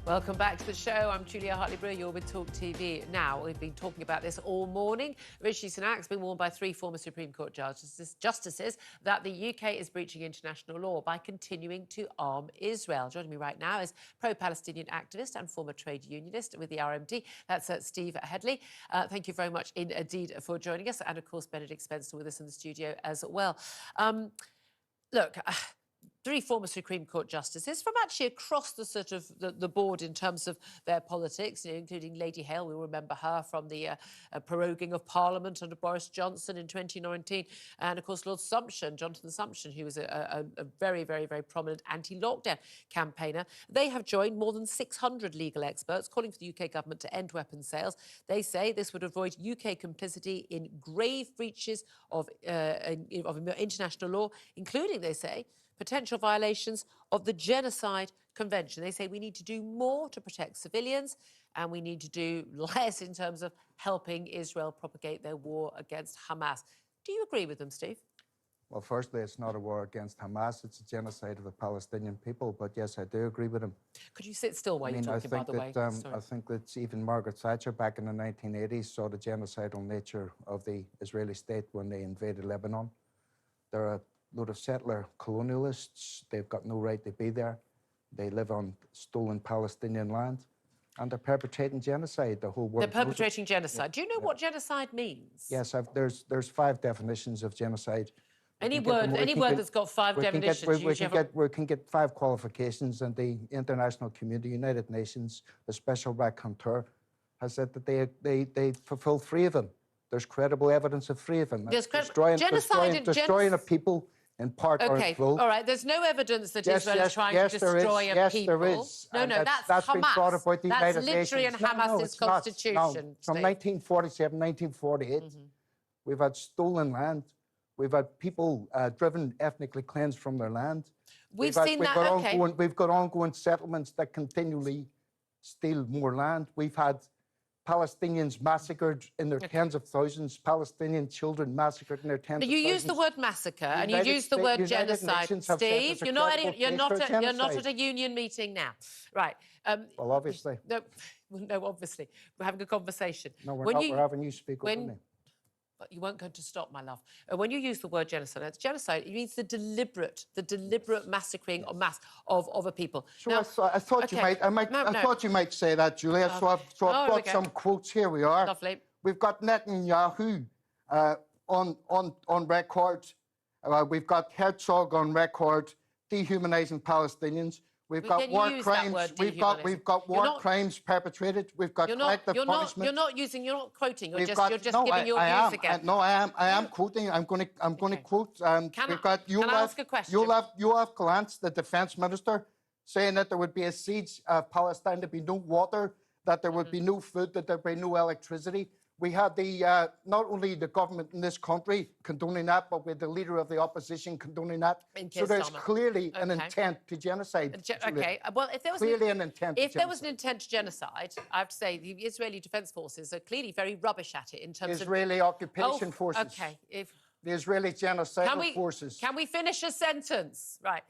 Welcome back to the show. I'm Julia Hartley Brewer. You're with Talk TV. Now, we've been talking about this all morning. Rishi Sunak's been warned by three former Supreme Court justices that the UK is breaching international law by continuing to arm Israel. Joining me right now is pro-Palestinian activist and former trade unionist with the RMD. That's Steve Hedley. Thank you very much indeed for joining us. And, of course, Benedict Spencer with us in the studio as well. Three former Supreme Court justices from actually across the sort of the board in terms of their politics, including Lady Hale. We remember her from the proroguing of Parliament under Boris Johnson in 2019. And, of course, Lord Sumption, Jonathan Sumption, who was a very, very, very prominent anti-lockdown campaigner. They have joined more than 600 legal experts calling for the UK government to end weapons sales. They say this would avoid UK complicity in grave breaches of international law, including, they say, potential violations of the Genocide Convention. They say we need to do more to protect civilians and we need to do less in terms of helping Israel propagate their war against Hamas. Do you agree with them, Steve? Well, firstly, it's not a war against Hamas. It's a genocide of the Palestinian people. But yes, I do agree with him. Could you sit still while you're talking, by the way? I think that even Margaret Thatcher back in the 1980s saw the genocidal nature of the Israeli state when they invaded Lebanon. There are a load of settler colonialists. They've got no right to be there. They live on stolen Palestinian land. And they're perpetrating genocide. The whole world. They're perpetrating genocide. Do you know what genocide means? Yes, there's 5 definitions of genocide. Any word that's got 5 definitions. We can get 5 qualifications, and the international community, United Nations, the special rapporteur, has said that they fulfil 3 of them. There's credible evidence of 3 of them. Destroying a people in part or in full. All right. There's no evidence that Israel is trying to destroy a people. Yes, there is. No, that's Hamas. Been brought about the that's United literally Nations. in Hamas's constitution. No. From 1947, 1948, we've had stolen land. We've had people driven, ethnically cleansed from their land. We've got ongoing settlements that continually steal more land. We've had Palestinians massacred in their tens of thousands, Palestinian children massacred in their tens of thousands. You use the word massacre and you use the word genocide. Steve, you're not at a union meeting now. Right. Well, obviously. No, obviously. We're having a conversation. No, we're not. We're having you speak openly. But you weren't going to stop, my love. When you use the word genocide, it's genocide. It means the deliberate massacring of a people. So now, I thought you might say that, Julia. So I've got some quotes. Here we are. Lovely. We've got Netanyahu on record. We've got Herzog on record dehumanising Palestinians. We've got war crimes. We've got war crimes perpetrated. We've got collective punishment. You're not quoting. You're just giving your views again. I am quoting. I'm going to quote. Can I ask a question? Yoav Gallant, the defence minister, saying that there would be a siege of Palestine, there'd be no water, that there would be no food, that there'd be no electricity. We had not only the government in this country condoning that, but with the leader of the opposition condoning that. So there's clearly an intent to genocide. Well, if there was there was an intent to genocide, I have to say the Israeli Defence Forces are clearly very rubbish at it in terms of Israeli occupation forces. Okay, the Israeli genocidal forces. Can we finish a sentence? Right.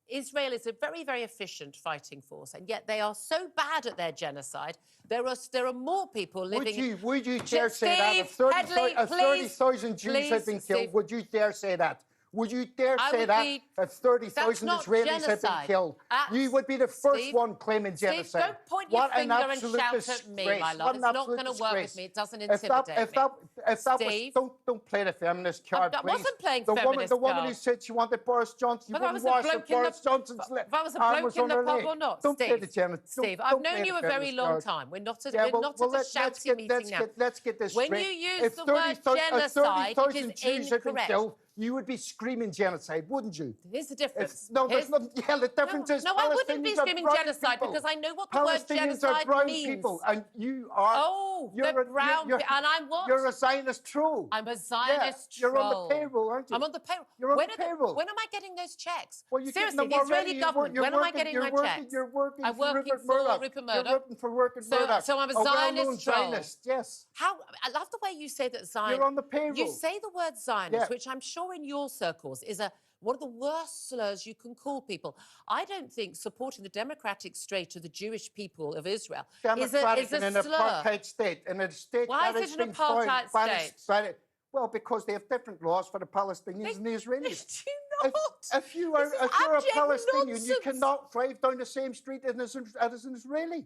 Israel is a very, very efficient fighting force, and yet they are so bad at their genocide. There are more people living. Would you dare say that? If 30,000 Jews have been killed, would you dare say that? Would you dare say that if 30,000 Israelis have been killed? You would be the first one claiming genocide. Steve, don't point your finger and shout at me, my love. It's not going to work with me. It doesn't intimidate me. Don't play the feminist card, please. I wasn't playing feminist card. The woman who said she wanted Boris Johnson, you wouldn't wash Boris Johnson's if I was a bloke in the pub or not, don't play the genocide. Steve, I've known you a very long time. We're not at a shouty meeting now. Let's get this straight. When you use the word genocide, it is incorrect. You would be screaming genocide, wouldn't you? Here's the difference. There's not. Yeah, the difference is. No, I wouldn't be screaming genocide because I know what the word genocide means. People, and you are. Oh, you're brown, and I'm what? You're a Zionist troll. I'm a Zionist troll. You're on the payroll, aren't you? I'm on the payroll. You're on the payroll. When am I getting those checks? Well, seriously, the Israeli government. When am I getting my checks? You're working I'm working for Rupert Murdoch. You're working for Rupert Murdoch. So I'm a Zionist troll. Zionist, yes. I love the way you say that Zionist. You're on the payroll. You say the word Zionist, which I'm sure in your circles is a one of the worst slurs you can call people. I don't think supporting the democratic state of the Jewish people of Israel is a in an slur. apartheid state, in a state Why that is has it an been formed apartheid by the- state? by the- well, because they have different laws for the Palestinians and the Israelis. Do not. If you're a abject Palestinian, you nonsense. cannot drive down the same street as an Israeli.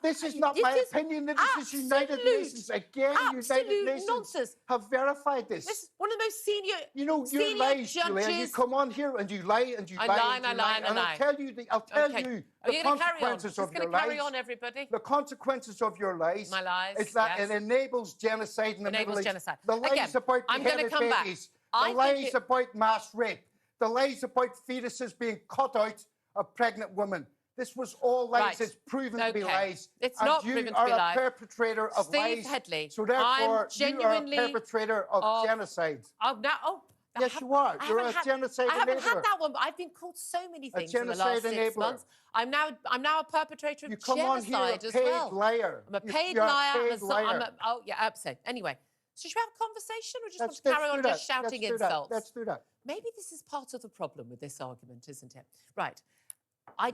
This is not This my is opinion. This is United absolute- Nations. Again, United absolute Nations nonsense. have verified This this. is one of the most senior, You know, you senior lie, judges. Julia. You come on here and you lie and you I lie lie and and I you lie lie. and I And lie. I'll tell you Okay. Are the you going to carry on? consequences Just of going your to carry lies. on, everybody. The consequences of your lies. My lies, is that yes. it enables genocide in the Enables Middle East. genocide. The lies Again, about I'm gonna beheaded come back. babies. I The think lies about mass rape. The lies about fetuses being cut out of pregnant women. This was all lies. Right. It's proven to be Okay. lies. It's and not you proven to are be a lies. perpetrator of Steve lies. Hedley, So therefore, I'm you are a genuinely perpetrator of genocide. Yes, you are. You're a genocide I haven't enabler. had that one, but I've been called so many things in the genocide last 6 enabler. months. I'm now a perpetrator of You come on here a genocide as paid well. liar. I'm a You- paid you're liar. A paid liar. Oh, yeah, absolutely. Anyway, so should we have a conversation or just want Let's to carry do on that. just shouting Let's do that. insults? Let's do that. Maybe this is part of the problem with this argument, isn't it? Right. I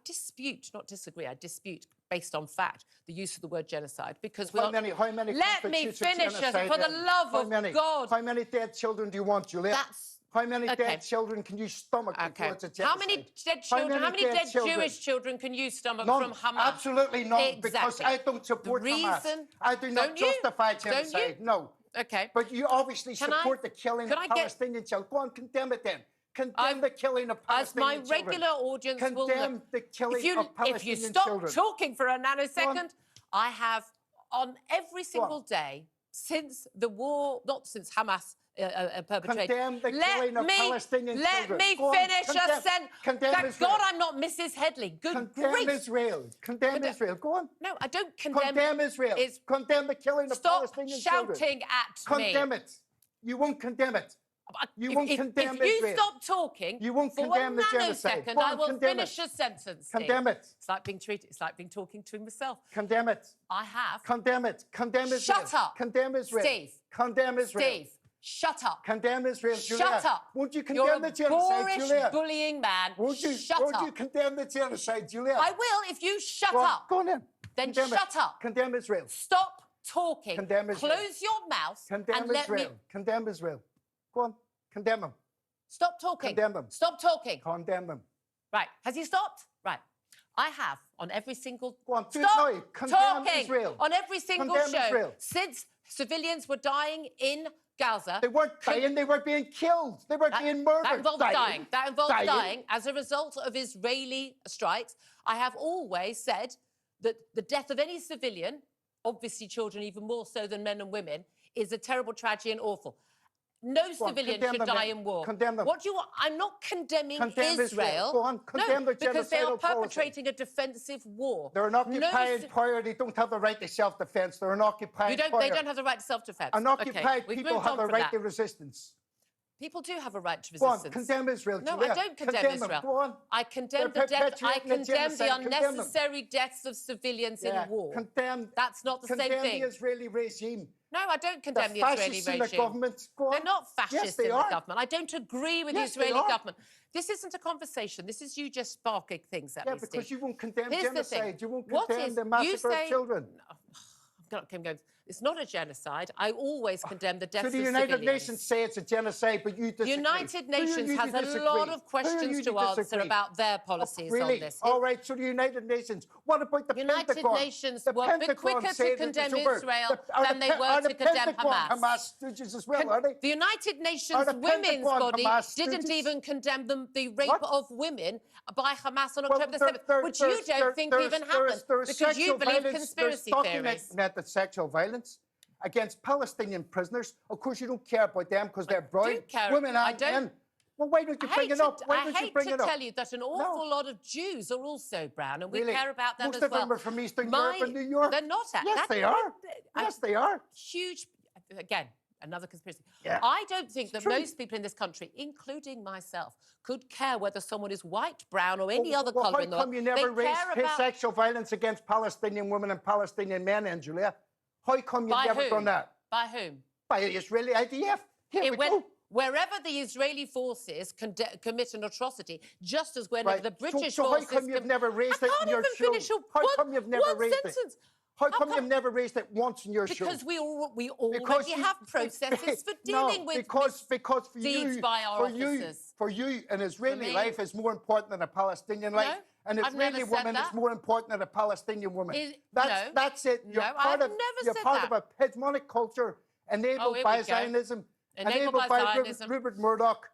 dispute, not disagree, I dispute, based on fact, the use of the word genocide because How many Let me constitutes a finish, genocide for the then? love How of many? God. How many dead children do you want, Julia? How many okay. dead children can you stomach before it's a genocide? How many dead children? How many dead children? Jewish children can you stomach None. from Hamas? Absolutely none, Exactly. because I don't support Hamas. I do not Don't you? justify Don't you? genocide. No. Okay. But you obviously support the killing of can I get- Palestinian children. Go on, condemn it then. Condemn the killing of Palestinian As children. my regular audience will Condemn know. the killing of Palestinian If you stop children. talking for a nanosecond, I have on every single day since the war, not since Hamas perpetrated. Condemn the killing of Palestinian children. Let me Go on, finish a sentence. Condemn Thank Israel. God I'm not Mrs. Hedley. Good Condemn grief. Israel. Condemn Israel. Go on. No, I don't condemn. Condemn Israel. Condemn the killing of Stop Palestinian children. shouting at me. Condemn it. You won't condemn it. You won't condemn If you Israel. stop talking, You won't for condemn one the genocide. nanosecond, Go I on, will condemn finish it. a sentence. Steve. Condemn it. It's like being treated. It's like being talking to myself. Condemn it. I have. Condemn it. Condemn Israel. Shut up. Condemn Israel. Steve. Condemn Israel. Steve, shut up. Condemn Israel, Julia. Shut up. Won't you You're condemn a the genocide, boorish, Julia? bullying man. Won't you Shut condemn the genocide, Julia? I will if you shut Go on, up. Go on then. Then Condemn shut it. up. Condemn Israel. Stop talking. Condemn Israel. Close your mouth Condemn and let Israel. me. Condemn Israel. Go on. Condemn them. Stop talking. Condemn them. Stop talking. Condemn them. Right. Has he stopped? Right. I have on every single. Go on. Do it Stop now. Condemn talking Israel. on every single Condemn show Israel. since civilians were dying in Gaza. They weren't dying. They were being killed. They were being murdered. That involved dying. That involved Dying. dying as a result of Israeli strikes. I have always said that the death of any civilian, obviously children even more so than men and women, is a terrible tragedy and awful. No civilian condemn should them die then. in war. Condemn them. What do you want? I'm not condemning Condemn Israel. Go on, condemn no, the because they are genocidal policy. perpetrating a defensive war. They're an occupied power. They don't have the right to self-defense. They're an occupied power. They don't have the right to self-defense. Unoccupied We've people moved have on the from right that. to resistance. People do have a right to Go resistance. on, condemn Israel. No, Julia. I don't condemn them. Israel. Go on. I condemn They're the death. I perpetrating a condemn the genocide. Condemn them. unnecessary deaths of civilians in war. Condemn. That's not the same Condemn thing. the Israeli regime. No, I don't condemn the Israeli fascists in regime. the government. Go on. They're not fascists Yes, they in the are. government. I don't agree with Yes, the they Israeli are. government. This isn't a conversation. This is you just sparking things at me, Yeah, because Steve. you won't condemn Here's the thing. genocide. You won't What condemn is- the you massacre say- of children. I'm going. It's not a genocide. I always condemn the deaths So the of United civilians. Nations say it's a genocide, but you disagree. The United Who are Nations you to has a disagree? lot of Who are questions you to answer disagree? about their policies Really? on this. All right, so the United Nations. What about the United Pentagon? Nations The were a bit Pentagon quicker say to that it's condemn over. Israel Are than they the were to condemn Pentagon Hamas. Hamas stooges as well, are they? The United Nations the Women's Pentagon Body Hamas didn't stooges? even condemn the rape What? of women by Hamas on Well, October the there- 7th, there- which you there's- don't think there's- even there's- happened there's because you sexual believe violence, conspiracy there's theories. documented sexual violence against Palestinian prisoners. Of course, you don't care about them because they're bride care. women I and don't- men. Well, why don't you bring it up? Why I don't you hate bring to it up? tell you that an awful lot of Jews are also brown, and we Really? care about them Most as of well. them are from Eastern Europe and New York. They're not. Yes, they are. Yes, they are. Huge. Again, another conspiracy. Yeah. I don't think that true. most people in this country, including myself, could care whether someone is white, brown, or any other Well, colour how in the world. come you never They care raised about sexual violence against Palestinian women and Palestinian men, and Julia? How come you've by never whom? done that? By whom? By the Israeli IDF. Here we go. wherever the Israeli forces commit an atrocity, just as whenever the British so forces... how come you've never raised it in your show? How come you've never raised it? How come you've never raised it once in your show? Because we already have processes for dealing with because for deeds you, by our officers. For you, an Israeli life is more important than a Palestinian life. An Israeli woman is more important than a Palestinian woman. That's it. You're part of a hegemonic culture enabled by Zionism, enabled by Rupert Murdoch,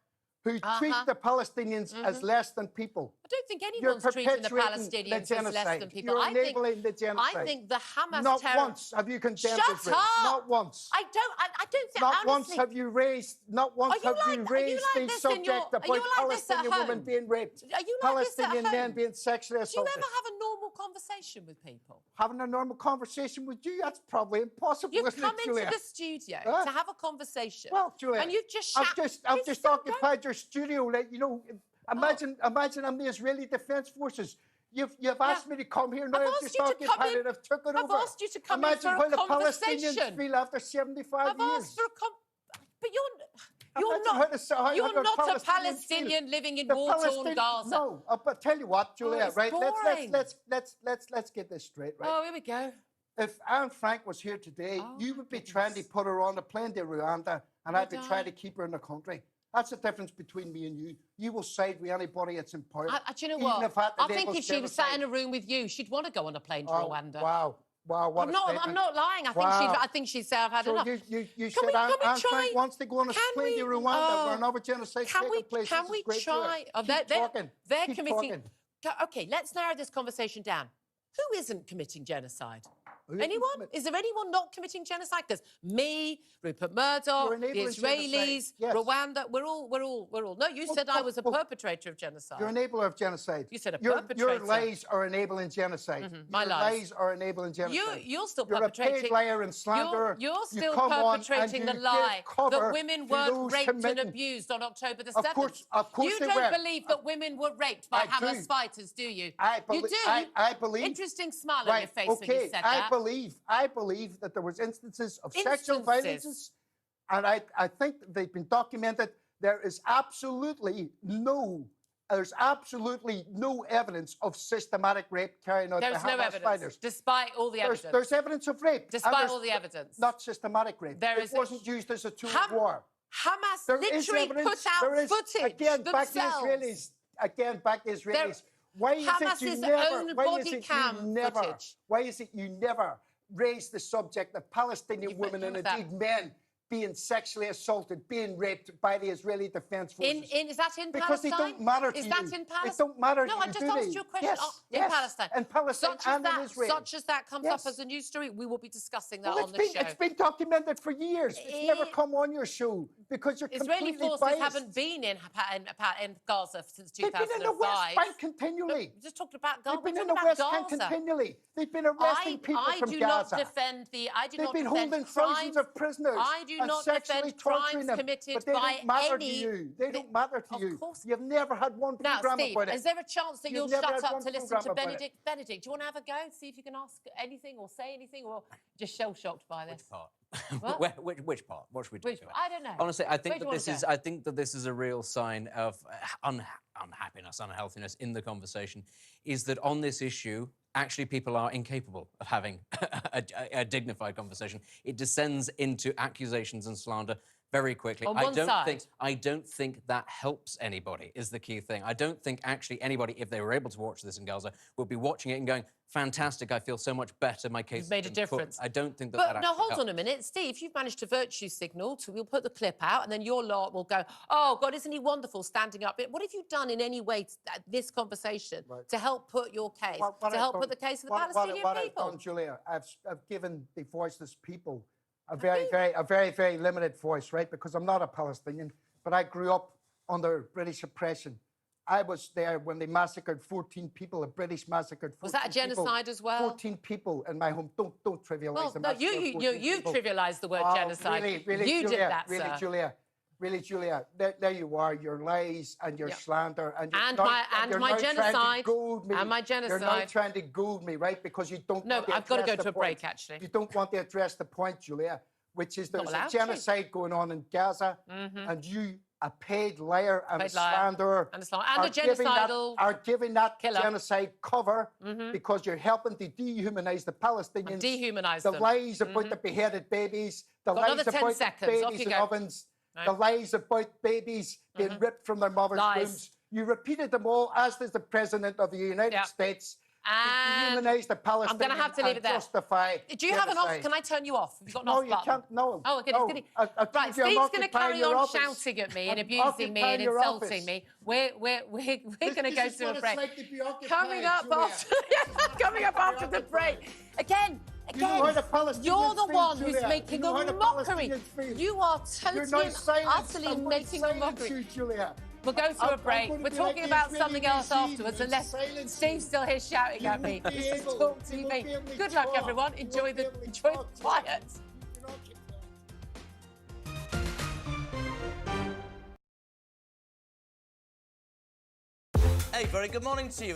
who treat the Palestinians as less than people. I don't think anyone's treating the Palestinians as less than people. You're enabling the genocide. I think the Hamas Not once have you condemned Israel. Not once. I don't think. Not once have you raised. Not once have you raised the subject about Palestinian women being raped, Palestinian men being sexually assaulted. Do you ever have a normal conversation with people? Having a normal conversation with you? That's probably impossible. You've come into the studio to have a conversation. Well, Julia, and you've just I've just occupied your studio. Like, you know, imagine I'm the Israeli Defense Forces. You've asked me to come here now. I've just occupied it. I've took it over. I've asked you to come in for a conversation. Imagine how the Palestinians feel after 75 years. I've asked for a but you're not a Palestinian living in war-torn Gaza. No, but tell you what, Julia, right? Let's get this straight, right? Oh, here we go. If Anne Frank was here today, you would be trying to put her on a plane to Rwanda, and I'd be trying to keep her in the country. That's the difference between me and you. You will side with anybody that's in power. Do you know what? I think if she was sat in a room with you, she'd want to go on a plane to Rwanda. Wow. What I'm not lying. I think she'd say I've had enough. You said Anne Frank wants to go on a plane to Rwanda where another genocide taking place. Can we try? They're committing. Okay, let's narrow this conversation down. Who isn't committing genocide? Anyone? Is there anyone not committing genocide? Because me, Rupert Murdoch, the Israelis, Rwanda, we're all. No, you said I was a perpetrator of genocide. You're an enabler of genocide. You said a perpetrator. Your lies are enabling genocide. My lies are enabling genocide. You're still perpetrating. You're a paid liar and slanderer. You're still perpetrating the lie that women weren't raped and abused on October the 7th. Of course you don't believe that women were raped by Hamas fighters, do you? You do. I believe. Interesting smile on your face when you said that. I believe that there was instances of sexual violence, and I think they've been documented. There's absolutely no evidence of systematic rape carrying out by Hamas fighters. Despite all the evidence. There's evidence of rape. Despite all the evidence. Not systematic rape. It wasn't used as a tool of war. Hamas literally put out footage themselves. Back the Israelis. Why is it you never raise the subject of Palestinian women and indeed men being sexually assaulted, being raped by the Israeli Defense Forces? Is that in Palestine? Because they don't matter to you. Is that in Palestine? It don't matter to you, No, I just asked you a question. In Palestine. In Palestine and in Israel. Such as that comes up as a news story, we will be discussing that on the show. It's been documented for years. It's never come on your show because you're completely biased. Israeli forces haven't been in Gaza since 2005. They've been in the West Bank continually. No, just talking about Gaza. They've been in the West Bank continually. They've been arresting people from Gaza. They've been holding thousands of prisoners. I do not defend crimes committed by any... They don't matter to you. You've never had one program about it. Is there a chance that you'll shut up to listen to Benedict? Benedict, do you want to have a go and see if you can ask anything or say anything, or just shell-shocked by this? Which part? What should we talk about? I don't know. Honestly, I think that this is a real sign of unhappiness, unhealthiness in the conversation. Is that on this issue, actually people are incapable of having a dignified conversation. It descends into accusations and slander very quickly. I don't think that helps anybody, is the key thing. I don't think actually anybody, if they were able to watch this in Gaza, would be watching it and going, fantastic, I feel so much better, my case has made a difference. I don't think that But now, hold on a minute. Steve, you've managed to virtue signal, we'll put the clip out, and then your lot will go, oh, God, isn't he wonderful standing up? What have you done in any way, this conversation, to help put your case, to help put the case of the Palestinian people? What I've done, Julia, I've given the voiceless people a very limited voice, right? Because I'm not a Palestinian, but I grew up under British oppression. I was there when they massacred 14 people. The British massacred 14 people. Was that a genocide as well? 14 people in my home. Don't trivialise the massacre. You trivialised the word genocide. Really, you Julia, did that, really, sir. Really, Julia, there you are, your lies and your slander. And my genocide. And my genocide. You're now trying to goad me, right? Because you don't want to I've got to go to a break, actually. You don't want to address the point, Julia. which is Not there's allowed a to. genocide going on in Gaza, and you, a paid liar and a Paid liar slanderer, and a slanderer and a are giving that killer. genocide cover because you're helping to dehumanize the Palestinians. And dehumanise the them. lies about the beheaded babies, the Got lies another 10 about seconds. Off babies you in go. ovens, Right. the lies about babies being ripped from their mother's Lies. wombs. You repeated them all, as does the President of the United States. And Dehumanize the Palestinians I'm going to have to leave it there. Justify Do you have an off? genocide. Can I turn you off? You've got an No, off you button. can't. No. Oh, okay. No. Right, I told you I'm Steve's going to occupying carry your on office. shouting at me and I'm abusing me and occupying your insulting office. me. We're going to go to a break. Like to be occupied, Coming up Julia. after, coming up after the break. Again, You know how the Palestinians you're the feel, one who's Julia. making You know how a the mockery. Palestinians feel. You are You're totally now and silenced. utterly I'm making a silence mockery. you, Julia. We'll go to a break. We're talking about something else afterwards, unless Steve's still here shouting at me. This is Talk TV. Good luck, everyone. Enjoy the quiet. Hey, very good morning to you.